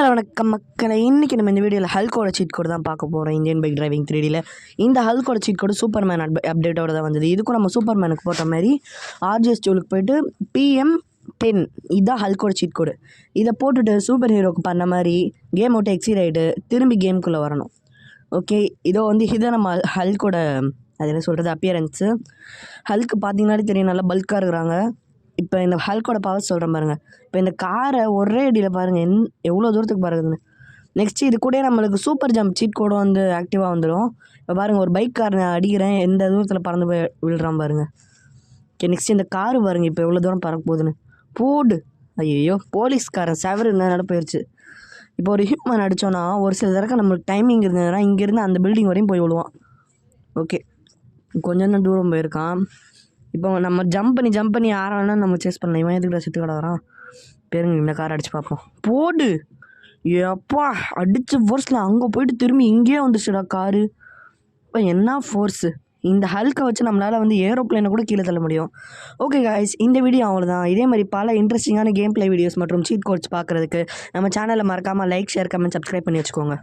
Hello வணக்கம் மக்களை. இன்றைக்கி நம்ம இந்த வீடியோவில் ஹல்கோட சீட் கோடு தான் பார்க்க போகிறோம். இந்தியன் பைக் டிரைவிங் 3Dயில் இந்த ஹல்கோட சீட் கோடு சூப்பர்மேன் அப்டேட்டோட தான் வந்தது. இதுக்கும் நம்ம சூப்பர்மேனுக்கு போட்ட மாதிரி RGS டூலுக்கு போய்ட்டு PM10 இதுதான் ஹல்கோட சீட் கோடு. இதை போட்டுட்டு சூப்பர் ஹீரோக்கு பண்ண மாதிரி கேம் விட்டு எக்ஸிட் ஆகிட்டு திரும்பி கேமுக்குள்ளே வரணும். ஓகே, இதோ இதை நம்ம ஹல்கோட அது என்ன சொல்கிறது அப்பியரன்ஸு. ஹல்க்கு பார்த்தீங்கன்னாலே தெரியும், நல்லா பல்காக இருக்கிறாங்க. இப்போ இந்த ஹல்கோட பவர் சொல்கிறேன் பாருங்கள். இப்போ இந்த காரை ஒரே அடியில் பாருங்கள் எவ்வளோ தூரத்துக்கு பாருங்கன்னு. நெக்ஸ்ட்டு இது கூட நம்மளுக்கு சூப்பர் ஜம்ப் சீட் கோடும் ஆக்டிவாக வந்துடும். இப்போ பாருங்கள், ஒரு பைக் கார் நான் அடிக்கிறேன், எந்த தூரத்தில் பறந்து போய் விழுறான் பாருங்கள். ஓகே, நெக்ஸ்ட் இந்த காரு பாருங்கள் இப்போ எவ்வளோ தூரம் பறக்க போகுதுன்னு. போடு ஐயோ, போலீஸ்காரன் செவரு இருந்தால் போயிடுச்சு. இப்போ ஒரு ஹியூமன் அடித்தோன்னா ஒரு சில தடவை நம்மளுக்கு டைமிங் இருந்ததுன்னா இங்கேருந்து அந்த பில்டிங் வரையும் போய் விழுவான். ஓகே, கொஞ்சம் தான் தூரம் போயிருக்கான். இப்போ நம்ம ஜம்ப் பண்ணி யாரை வேணால் நம்ம சேஸ் பண்ணலாம். இவன் எதுக்கு செத்து கடை வரான் பேருங்க. இந்த கார் அடித்து பார்ப்போம். போடு எப்பா, அடித்த ஃபோர்ஸில் அங்கே போயிட்டு திரும்பி இங்கேயே வந்துச்சுடா காரு. இப்போ என்ன ஃபோர்ஸு! இந்த ஹல்கை வச்சு நம்மளால் ஏரோப்ளைனை கூட கீழே தள்ள முடியும். ஓகே காய்ஸ், இந்த வீடியோ அவ்வளோதான். இதே மாதிரி பல இன்ட்ரெஸ்டிங்கான கேம் ப்ளே வீடியோஸ் மற்றும் சீட் கோட்ஸ் பார்க்குறதுக்கு நம்ம சேனலை மறக்காமல் லைக், ஷேர், கமெண்ட், சப்ஸ்கிரைப் பண்ணி வச்சுக்கோங்க.